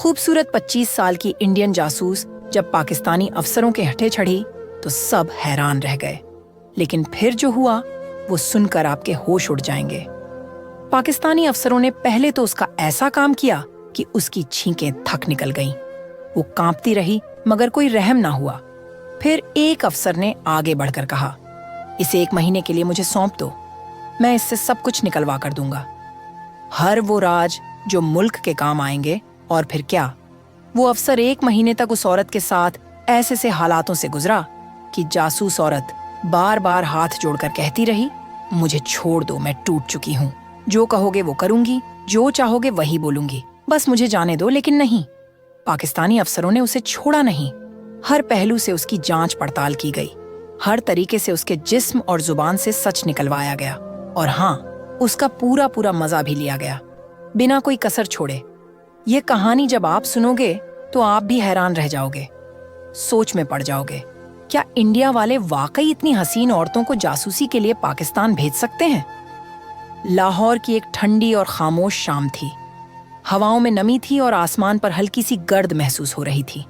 खूबसूरत 25 साल की इंडियन जासूस जब पाकिस्तानी अफसरों के हटे चढ़ी तो सब हैरान रह गए। लेकिन फिर जो हुआ वो सुनकर आपके होश उड़ जाएंगे। पाकिस्तानी अफसरों ने पहले तो उसका ऐसा काम किया कि उसकी छींकें थक निकल गईं। वो कांपती रही मगर कोई रहम ना हुआ। फिर एक अफसर ने आगे बढ़कर कहा, इसे 1 महीने के लिए मुझे सौंप दो, मैं इससे सब कुछ निकलवा कर दूंगा। हर वो राज जो मुल्क के काम आएंगे। और फिर क्या, वो अफसर 1 महीने तक उस औरत के साथ ऐसे से हालातों से गुजरा कि जासूस औरत बार बार हाथ जोड़कर कहती रही, मुझे छोड़ दो, मैं टूट चुकी हूँ, जो कहोगे वो करूंगी, जो चाहोगे वही बोलूंगी, बस मुझे जाने दो। लेकिन नहीं, पाकिस्तानी अफसरों ने उसे छोड़ा नहीं। हर पहलू से उसकी जांच पड़ताल की गई, हर तरीके से उसके जिस्म और जुबान से सच निकलवाया गया, और हाँ, उसका पूरा पूरा मजा भी लिया गया, बिना कोई कसर छोड़े। ये कहानी जब आप सुनोगे तो आप भी हैरान रह जाओगे, सोच में पड़ जाओगे, क्या इंडिया वाले वाकई इतनी हसीन औरतों को जासूसी के लिए पाकिस्तान भेज सकते हैं? लाहौर की एक ठंडी और खामोश शाम थी। हवाओं में नमी थी और आसमान पर हल्की सी गर्द महसूस हो रही थी।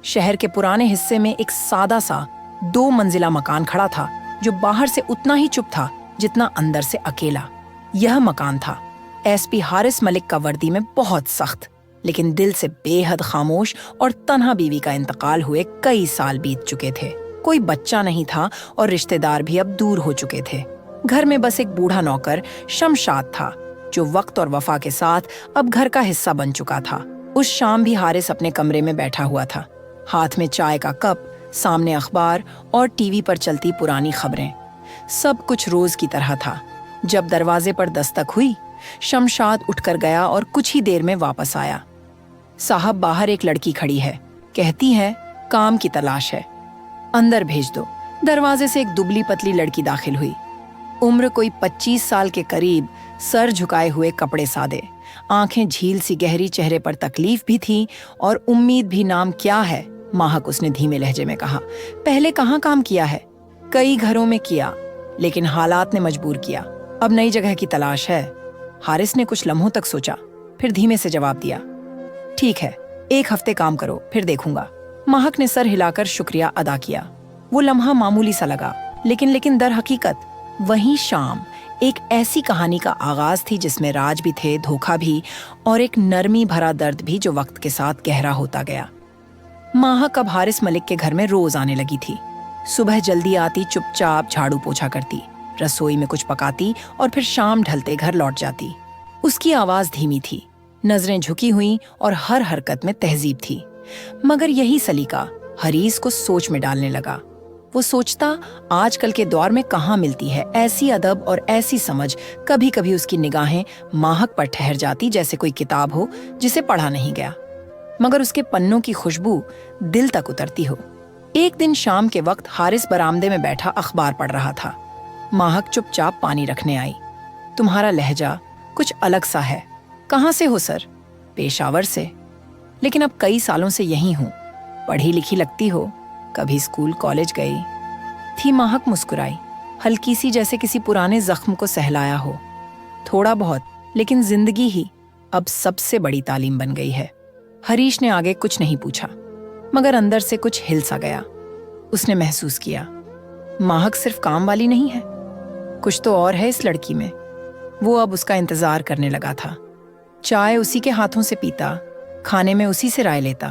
शहर के पुराने हिस्से में एक सादा सा 2 मंजिला मकान खड़ा था, जो बाहर से उतना ही चुप था जितना अंदर से अकेला। यह मकान था एसपी हारिस मलिक का वर्दी में बहुत सख्त, लेकिन दिल से बेहद खामोश और तन्हा बीवी का इंतकाल हुए कई साल बीत चुके थे। कोई बच्चा नहीं था और रिश्तेदार भी अब दूर हो चुके थे। घर में बस एक बूढ़ा नौकर शमशाद था, जो वक्त और वफा के साथ अब घर का हिस्सा बन चुका था। उस शाम भी हारिस अपने कमरे में बैठा हुआ था, हाथ में चाय का कप, सामने अखबार और टीवी पर चलती पुरानी खबरें। सब कुछ रोज की तरह था। जब दरवाजे पर दस्तक हुई, शमशाद उठकर गया और कुछ ही देर में वापस आया। साहब, बाहर एक लड़की खड़ी है, कहती है काम की तलाश है, अंदर भेज दो। दरवाजे से एक दुबली पतली लड़की दाखिल हुई, उम्र कोई 25 साल के करीब, सर झुकाए हुए, कपड़े सादे, आंखें झील सी गहरी, चेहरे पर तकलीफ भी थी और उम्मीद भी। नाम क्या है? माहक, उसने धीमे लहजे में कहा। पहले कहाँ काम किया है? कई घरों में किया, लेकिन हालात ने मजबूर किया। अब नई जगह की तलाश है। हारिस ने कुछ लम्हों तक सोचा, फिर धीमे से जवाब दिया, ठीक है, 1 हफ्ते काम करो, फिर देखूंगा। महक ने सर हिलाकर शुक्रिया अदा किया। वो लम्हा मामूली सा लगा, लेकिन दर हकीकत वही शाम एक ऐसी कहानी का आगाज थी जिसमें राज भी थे, धोखा भी, और एक नरमी भरा दर्द भी जो वक्त के साथ गहरा होता गया। महक अब हारिस मलिक के घर में रोज आने लगी थी। सुबह जल्दी आती, चुपचाप झाड़ू पोछा करती, रसोई में कुछ पकाती और फिर शाम ढलते घर लौट जाती। उसकी आवाज धीमी थी, नजरें झुकी हुई और हर हरकत में तहजीब थी। मगर यही सलीका हरीस को सोच में डालने लगा। वो सोचता, आजकल के दौर में कहाँ मिलती है ऐसी अदब और ऐसी समझ। कभी कभी उसकी निगाहें महक पर ठहर जाती, जैसे कोई किताब हो जिसे पढ़ा नहीं गया, मगर उसके पन्नों की खुशबू दिल तक उतरती हो। एक दिन शाम के वक्त हारिस बरामदे में बैठा अखबार पढ़ रहा था। महक चुपचाप पानी रखने आई। तुम्हारा लहजा कुछ अलग सा है। कहाँ से हो सर? पेशावर से, लेकिन अब कई सालों से यहीं हूँ। पढ़ी लिखी लगती हो, कभी स्कूल कॉलेज गई थी? महक मुस्कुराई, हल्की सी, जैसे किसी पुराने जख्म को सहलाया हो। थोड़ा बहुत, लेकिन जिंदगी ही अब सबसे बड़ी तालीम बन गई है। हरीश ने आगे कुछ नहीं पूछा, मगर अंदर से कुछ हिल सा गया। उसने महसूस किया, महक सिर्फ काम वाली नहीं है, कुछ तो और है इस लड़की में। वो अब उसका इंतजार करने लगा था। चाय उसी के हाथों से पीता, खाने में उसी से राय लेता।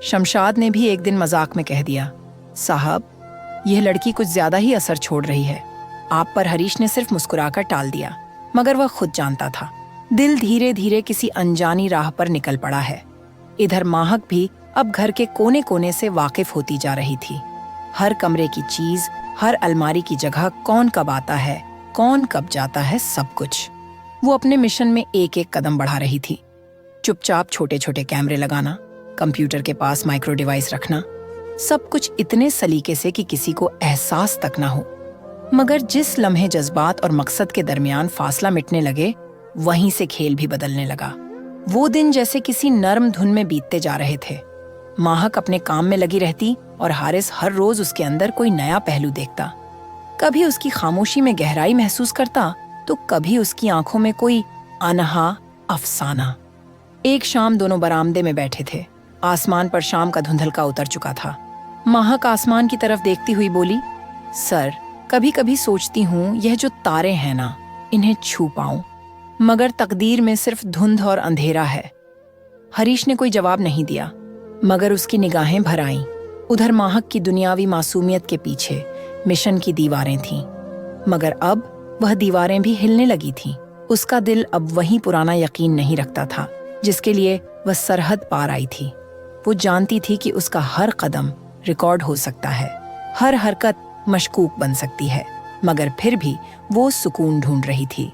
शमशाद ने भी एक दिन मजाक में कह दिया, साहब, यह लड़की कुछ ज्यादा ही असर छोड़ रही है आप पर। हरीश ने सिर्फ मुस्कुराकर टाल दिया, मगर वह खुद जानता था, दिल धीरे धीरे किसी अनजानी राह पर निकल पड़ा है। इधर महक भी अब घर के कोने कोने से वाकिफ होती जा रही थी। हर कमरे की चीज, हर अलमारी की जगह, कौन कब आता है, कौन कब जाता है, सब कुछ। वो अपने मिशन में एक एक कदम बढ़ा रही थी। चुपचाप छोटे छोटे कैमरे लगाना, कंप्यूटर के पास माइक्रो डिवाइस रखना, सब कुछ इतने सलीके से कि किसी को एहसास तक ना हो। मगर जिस लम्हे जज्बात और मकसद के दरमियान फासला मिटने लगे, वहीं से खेल भी बदलने लगा। वो दिन जैसे किसी नर्म धुन में बीतते जा रहे थे। महक अपने काम में लगी रहती और हारिस हर रोज उसके अंदर कोई नया पहलू देखता। कभी उसकी खामोशी में गहराई महसूस करता, तो कभी उसकी आंखों में कोई अनहा अफसाना। एक शाम दोनों बरामदे में बैठे थे। आसमान पर शाम का धुंधलका उतर चुका था। महक आसमान की तरफ देखती हुई बोली, सर, कभी कभी सोचती हूँ यह जो तारे हैं ना, इन्हें छू पाऊं, मगर तकदीर में सिर्फ धुंध और अंधेरा है। हरीश ने कोई जवाब नहीं दिया, मगर उसकी निगाहें भर आईं। उधर महक की दुनियावी मासूमियत के पीछे मिशन की दीवारें थीं, मगर अब वह दीवारें भी हिलने लगी थीं। उसका दिल अब वही पुराना यकीन नहीं रखता था जिसके लिए वह सरहद पार आई थी। वो जानती थी कि उसका हर कदम रिकॉर्ड हो सकता है, हर हरकत मशकूक बन सकती है, मगर फिर भी वो सुकून ढूंढ रही थी।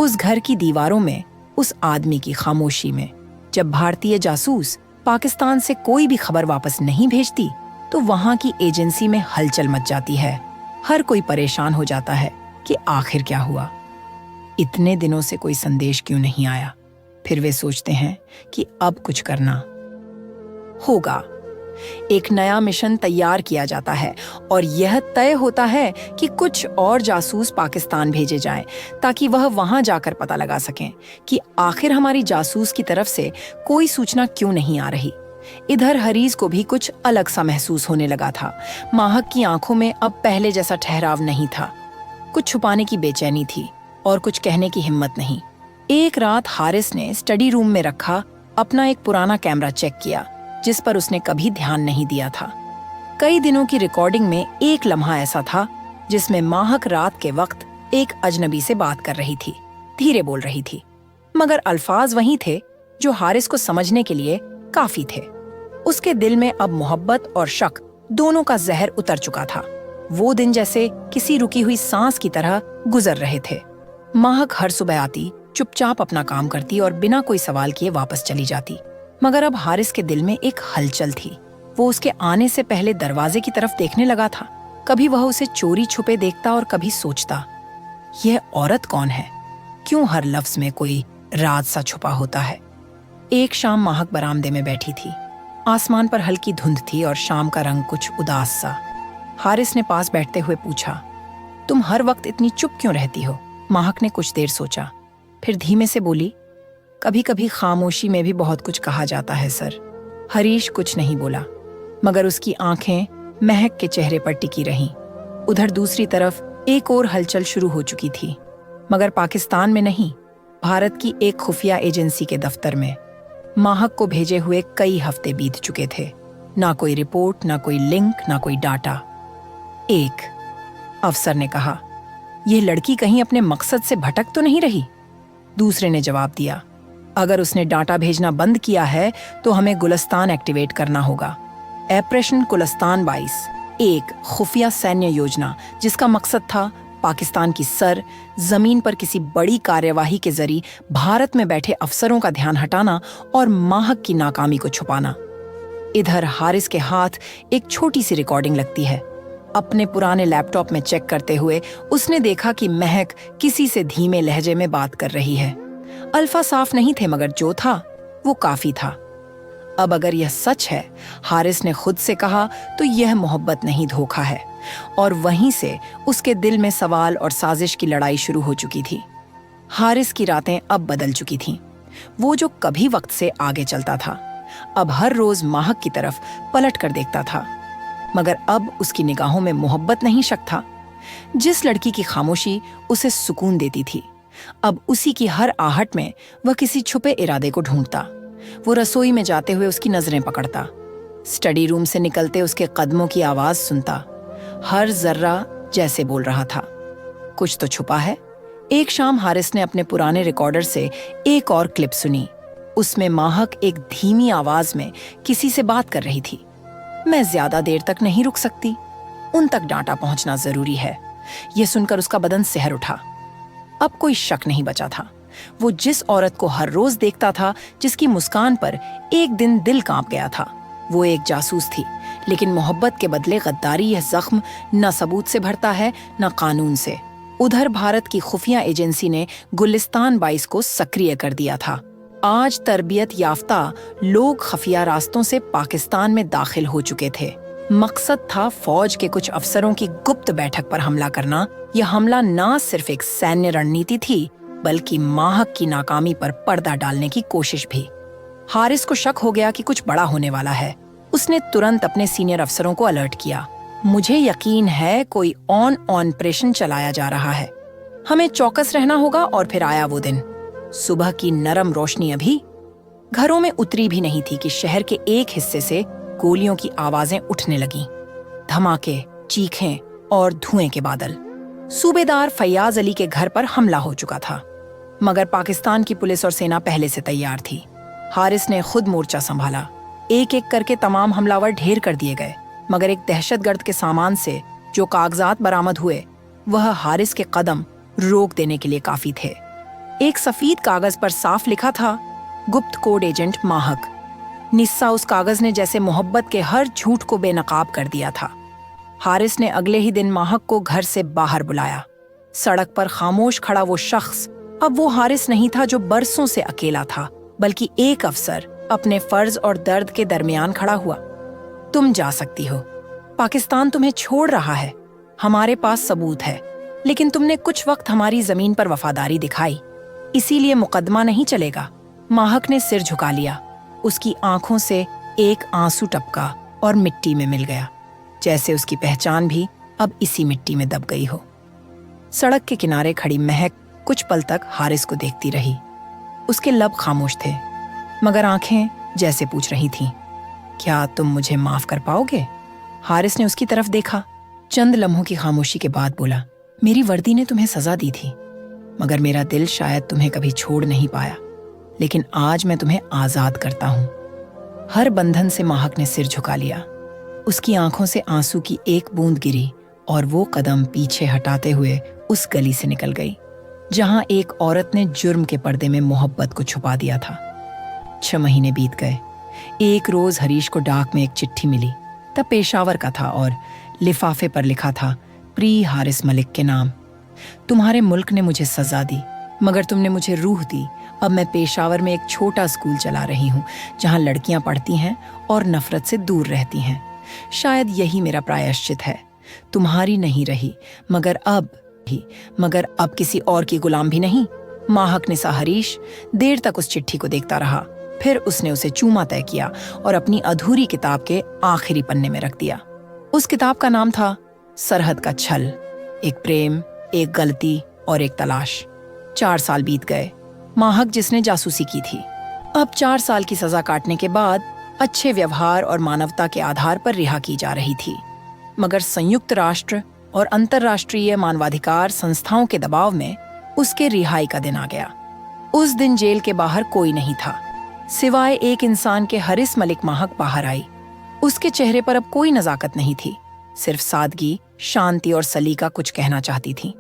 उस घर की दीवारों में, उस आदमी की खामोशी में। जब भारतीय जासूस पाकिस्तान से कोई भी खबर वापस नहीं भेजती तो वहां की एजेंसी में हलचल मच जाती है। हर कोई परेशान हो जाता है कि आखिर क्या हुआ, इतने दिनों से कोई संदेश क्यों नहीं आया। फिर वे सोचते हैं कि अब कुछ करना होगा। एक नया मिशन तैयार किया जाता है और यह तय होता है कि कुछ और जासूस पाकिस्तान भेजे जाएं ताकि वह वहां जाकर पता लगा सकें कि आखिर हमारी जासूस की तरफ से कोई सूचना क्यों नहीं आ रही। इधर हरीज को भी कुछ अलग सा महसूस होने लगा था। महक की आंखों में अब पहले जैसा ठहराव नहीं था। कुछ छुपाने की बेचैनी थी और कुछ कहने की हिम्मत नहीं। एक रात हारिस ने स्टडी रूम में रखा अपना एक पुराना कैमरा चेक किया जिस पर उसने कभी ध्यान नहीं दिया था। कई दिनों की रिकॉर्डिंग में एक लम्हा ऐसा था जिसमें महक रात के वक्त एक अजनबी से बात कर रही थी, धीरे बोल रही थी, मगर अल्फाज वही थे जो हारिस को समझने के लिए काफी थे। उसके दिल में अब मोहब्बत और शक दोनों का जहर उतर चुका था। वो दिन जैसे किसी रुकी हुई सांस की तरह गुजर रहे थे। महक हर सुबह आती, चुपचाप अपना काम करती और बिना कोई सवाल किए वापस चली जाती, मगर अब हारिस के दिल में एक हलचल थी। वो उसके आने से पहले दरवाजे की तरफ देखने लगा था। कभी वह उसे चोरी छुपे देखता और कभी सोचता, यह औरत कौन है, क्यों हर लफ्ज में कोई राज सा छुपा होता है। एक शाम महक बरामदे में बैठी थी। आसमान पर हल्की धुंध थी और शाम का रंग कुछ उदास सा। हारिस ने पास बैठते हुए पूछा, तुम हर वक्त इतनी चुप क्यों रहती हो? महक ने कुछ देर सोचा, फिर धीमे से बोली, कभी कभी खामोशी में भी बहुत कुछ कहा जाता है सर। हरीश कुछ नहीं बोला, मगर उसकी आंखें महक के चेहरे पर टिकी रहीं। उधर दूसरी तरफ एक और हलचल शुरू हो चुकी थी, मगर पाकिस्तान में नहीं, भारत की एक खुफिया एजेंसी के दफ्तर में। महक को भेजे हुए कई हफ्ते बीत चुके थे। ना कोई रिपोर्ट, ना कोई लिंक, ना कोई डाटा। एक अफसर ने कहा, यह लड़की कहीं अपने मकसद से भटक तो नहीं रही? दूसरे ने जवाब दिया, अगर उसने डाटा भेजना बंद किया है तो हमें गुलिस्तान एक्टिवेट करना होगा। ऑपरेशन गुलिस्तान 22 एक खुफिया सैन्य योजना जिसका मकसद था पाकिस्तान की सर जमीन पर किसी बड़ी कार्यवाही के जरिए भारत में बैठे अफसरों का ध्यान हटाना और महक की नाकामी को छुपाना। इधर हारिस के हाथ एक छोटी सी रिकॉर्डिंग लगती है। अपने पुराने लैपटॉप में चेक करते हुए उसने देखा कि महक किसी से धीमे लहजे में बात कर रही है। अल्फा साफ नहीं थे, मगर जो था वो काफी था। अब अगर यह सच है, हारिस ने खुद से कहा, तो यह मोहब्बत नहीं धोखा है। और वहीं से उसके दिल में सवाल और साजिश की लड़ाई शुरू हो चुकी थी। हारिस की रातें अब बदल चुकी थीं। वो जो कभी वक्त से आगे चलता था, अब हर रोज महक की तरफ पलट कर देखता था, मगर अब उसकी निगाहों में मोहब्बत नहीं, शक था। जिस लड़की की खामोशी उसे सुकून देती थी, अब उसी की हर आहट में वह किसी छुपे इरादे को ढूंढता। वो रसोई में जाते हुए उसकी नजरें पकड़ता, स्टडी रूम से निकलते उसके कदमों की आवाज सुनता। हर जर्रा जैसे बोल रहा था, कुछ तो छुपा है। एक शाम हारिस ने अपने पुराने रिकॉर्डर से एक और क्लिप सुनी। उसमें महक एक धीमी आवाज में किसी से बात कर रही थी। मैं ज्यादा देर तक नहीं रुक सकती, उन तक डाटा पहुंचना जरूरी है। यह सुनकर उसका बदन सिहर उठा। अब कोई शक नहीं बचा था। वो जिस औरत को हर रोज देखता था, जिसकी मुस्कान पर एक दिन दिल कांप गया था, वो एक जासूस थी। लेकिन मोहब्बत के बदले गद्दारी यह जख्म न सबूत से भरता है, न कानून से। उधर भारत की खुफिया एजेंसी ने गुलिस्तान 22 को सक्रिय कर दिया था। आज तरबियत याफ्ता लोग खफिया रास्तों से पाकिस्तान में दाखिल हो चुके थे। मकसद था फौज के कुछ अफसरों की गुप्त बैठक पर हमला करना। यह हमला न सिर्फ एक सैन्य रणनीति थी, बल्कि महक की नाकामी पर पर्दा डालने की कोशिश भी। हारिस को शक हो गया कि कुछ बड़ा होने वाला है। उसने तुरंत अपने सीनियर अफसरों को अलर्ट किया। मुझे यकीन है कोई ऑपरेशन चलाया जा रहा है, हमें चौकस रहना होगा। और फिर आया वो दिन। सुबह की नरम रोशनी अभी घरों में उतरी भी नहीं थी कि शहर के एक हिस्से से गोलियों की आवाजें उठने लगीं। धमाके, चीखें और धुएं के बादल। सूबेदार फैयाज अली के घर पर हमला हो चुका था, मगर पाकिस्तान की पुलिस और सेना पहले से तैयार थी। हारिस ने खुद मोर्चा संभाला। एक एक करके तमाम हमलावर ढेर कर दिए गए, मगर एक दहशतगर्द के सामान से जो कागजात बरामद हुए वह हारिस के कदम रोक देने के लिए काफी थे। एक सफेद कागज पर साफ लिखा था, गुप्त कोड एजेंट माहक। निस्सा उस कागज ने जैसे मोहब्बत के हर झूठ को बेनकाब कर दिया था। हारिस ने अगले ही दिन माहक को घर से बाहर बुलाया। सड़क पर खामोश खड़ा वो शख्स अब वो हारिस नहीं था जो बरसों से अकेला था, बल्कि एक अफसर अपने फर्ज और दर्द के दरमियान खड़ा हुआ। तुम जा सकती हो, पाकिस्तान तुम्हें छोड़ रहा है, हमारे पास सबूत है, लेकिन तुमने कुछ वक्त हमारी जमीन पर वफादारी दिखाई, इसीलिए मुकदमा नहीं चलेगा। माहक ने सिर झुका लिया। उसकी आंखों से एक आंसू टपका और मिट्टी में मिल गया, जैसे उसकी पहचान भी अब इसी मिट्टी में दब गई हो। सड़क के किनारे खड़ी महक कुछ पल तक हारिस को देखती रही। उसके लब खामोश थे, मगर आंखें जैसे पूछ रही थीं, क्या तुम मुझे माफ कर पाओगे? हारिस ने उसकी तरफ देखा। चंद लम्हों की खामोशी के बाद बोला, मेरी वर्दी ने तुम्हें सजा दी थी, मगर मेरा दिल शायद तुम्हें कभी छोड़ नहीं पाया, लेकिन आज मैं तुम्हें आजाद करता हूं। हर बंधन से महक ने सिर झुका लिया। उसकी आंखों से आंसू की एक बूंद गिरी और वो कदम पीछे हटाते हुए उस गली से निकल गई जहां एक औरत ने जुर्म के पर्दे में मोहब्बत को छुपा दिया था। 6 महीने बीत गए। एक रोज हरीश को डाक में एक चिट्ठी मिली। तब पेशावर का था और लिफाफे पर लिखा था, प्री हारिस मलिक के नाम। तुम्हारे मुल्क ने मुझे सजा दी, मगर तुमने मुझे रूह दी। अब मैं पेशावर में एक छोटा स्कूल चला रही हूँ जहाँ लड़कियां पढ़ती हैं और नफरत से दूर रहती हैं। शायद यही मेरा प्रायश्चित है। तुम्हारी नहीं रही, मगर अब किसी और की गुलाम भी नहीं। माहक निसा हरीश देर तक उस चिट्ठी को देखता रहा। फिर उसने उसे चूमा तय किया और अपनी अधूरी किताब के आखिरी पन्ने में रख दिया। उस किताब का नाम था सरहद का छल, एक प्रेम, एक गलती और एक तलाश। 4 साल बीत गए। माहक जिसने जासूसी की थी, अब 4 साल की सजा काटने के बाद अच्छे व्यवहार और मानवता के आधार पर रिहा की जा रही थी, मगर संयुक्त राष्ट्र और अंतर्राष्ट्रीय मानवाधिकार संस्थाओं के दबाव में उसके रिहाई का दिन आ गया। उस दिन जेल के बाहर कोई नहीं था, सिवाय एक इंसान के। हारिस मलिक महक बाहर आई। उसके चेहरे पर अब कोई नजाकत नहीं थी, सिर्फ सादगी, शांति और सलीका कुछ कहना चाहती थी,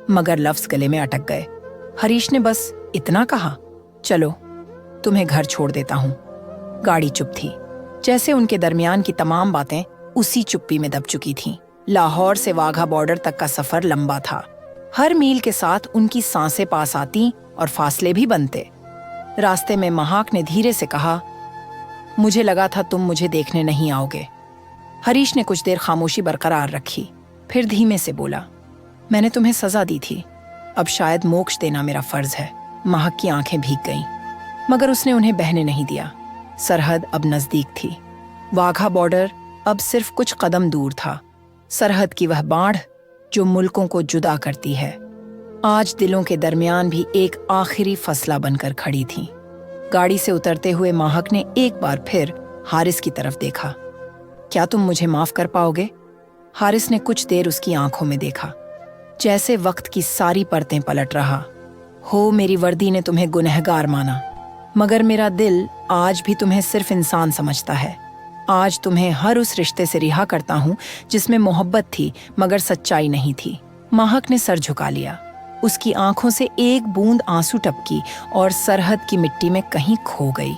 मगर लफ्ज गले में अटक गए। हरीश ने बस इतना कहा, चलो तुम्हें घर छोड़ देता हूं। गाड़ी चुप थी, जैसे उनके दरमियान की तमाम बातें उसी चुप्पी में दब चुकी थीं। लाहौर से वाघा बॉर्डर तक का सफर लंबा था। हर मील के साथ उनकी सांसें पास आती और फासले भी बनते। रास्ते में महक ने धीरे से कहा, मुझे लगा था तुम मुझे देखने नहीं आओगे। हरीश ने कुछ देर खामोशी बरकरार रखी, फिर धीमे से बोला, मैंने तुम्हें सजा दी थी, अब शायद मोक्ष देना मेरा फर्ज है। महक की आंखें भीग गईं, मगर उसने उन्हें बहने नहीं दिया। सरहद अब नजदीक थी। वाघा बॉर्डर अब सिर्फ कुछ कदम दूर था। सरहद की वह बाढ़ जो मुल्कों को जुदा करती है, आज दिलों के दरमियान भी एक आखिरी फसला बनकर खड़ी थी। गाड़ी से उतरते हुए महक ने एक बार फिर हारिस की तरफ देखा। क्या तुम मुझे माफ कर पाओगे? हारिस ने कुछ देर उसकी आंखों में देखा, जैसे वक्त की सारी परतें पलट रहा हो। मेरी वर्दी ने तुम्हें गुनहगार माना, मगर मेरा दिल आज भी तुम्हें सिर्फ इंसान समझता है। आज तुम्हें हर उस रिश्ते से रिहा करता हूं जिसमें मोहब्बत थी मगर सच्चाई नहीं थी। महक ने सर झुका लिया। उसकी आंखों से एक बूंद आंसू टपकी और सरहद की मिट्टी में कहीं खो गई।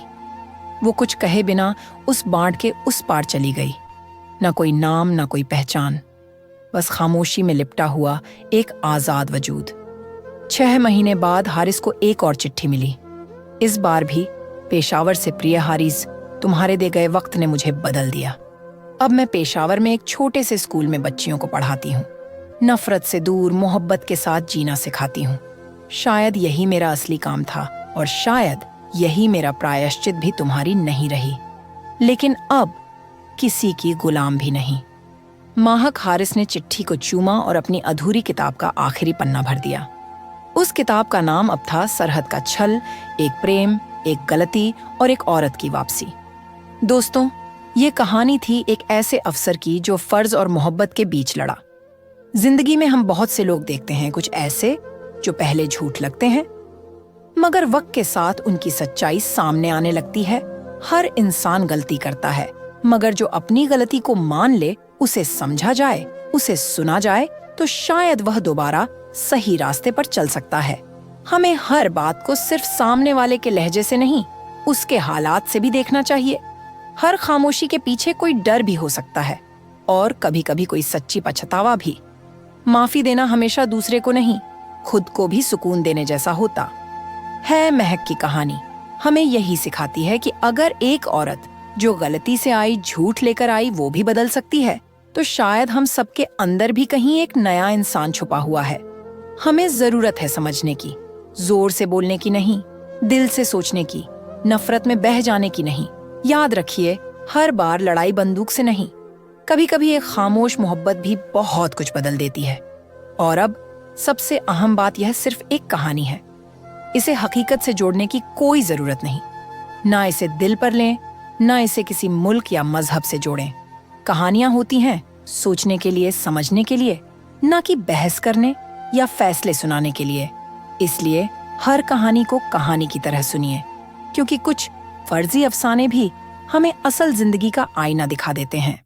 वो कुछ कहे बिना उस बाढ़ के उस पार चली गई। न कोई नाम, न कोई पहचान, बस खामोशी में लिपटा हुआ एक आजाद वजूद। 6 महीने बाद हारिस को एक और चिट्ठी मिली। इस बार भी पेशावर से, प्रिय हारिस, तुम्हारे दे गए वक्त ने मुझे बदल दिया। अब मैं पेशावर में एक छोटे से स्कूल में बच्चियों को पढ़ाती हूँ। नफरत से दूर मोहब्बत के साथ जीना सिखाती हूँ। शायद यही मेरा असली काम था और शायद यही मेरा प्रायश्चित भी तुम्हारी नहीं रही, लेकिन अब किसी की गुलाम भी नहीं। माहक हारिस ने चिट्ठी को चूमा और अपनी अधूरी किताब का आखिरी पन्ना भर दिया। उस किताब का नाम अब था सरहद का छल, एक प्रेम, एक गलती और एक औरत की वापसी। दोस्तों, ये कहानी थी एक ऐसे अफसर की जो फर्ज और मोहब्बत के बीच लड़ा। जिंदगी में हम बहुत से लोग देखते हैं, कुछ ऐसे जो पहले झूठ लगते हैं मगर वक्त के साथ उनकी सच्चाई सामने आने लगती है। हर इंसान गलती करता है, मगर जो अपनी गलती को मान ले, उसे समझा जाए, उसे सुना जाए, तो शायद वह दोबारा सही रास्ते पर चल सकता है। हमें हर बात को सिर्फ सामने वाले के लहजे से नहीं, उसके हालात से भी देखना चाहिए। हर खामोशी के पीछे कोई डर भी हो सकता है और कभी कभी कोई सच्ची पछतावा भी। माफी देना हमेशा दूसरे को नहीं, खुद को भी सुकून देने जैसा होता है। महक की कहानी हमें यही सिखाती है कि अगर एक औरत जो गलती से आई, झूठ लेकर आई, वो भी बदल सकती है, तो शायद हम सबके अंदर भी कहीं एक नया इंसान छुपा हुआ है। हमें जरूरत है समझने की, जोर से बोलने की नहीं, दिल से सोचने की, नफरत में बह जाने की नहीं। याद रखिए, हर बार लड़ाई बंदूक से नहीं, कभी कभी एक खामोश मोहब्बत भी बहुत कुछ बदल देती है। और अब सबसे अहम बात, यह सिर्फ एक कहानी है। इसे हकीकत से जोड़ने की कोई जरूरत नहीं। ना इसे दिल पर लें, ना इसे किसी मुल्क या मजहब से जोड़ें। कहानियां होती हैं सोचने के लिए, समझने के लिए, ना कि बहस करने या फैसले सुनाने के लिए। इसलिए हर कहानी को कहानी की तरह सुनिए, क्योंकि कुछ फर्जी अफसाने भी हमें असल जिंदगी का आईना दिखा देते हैं।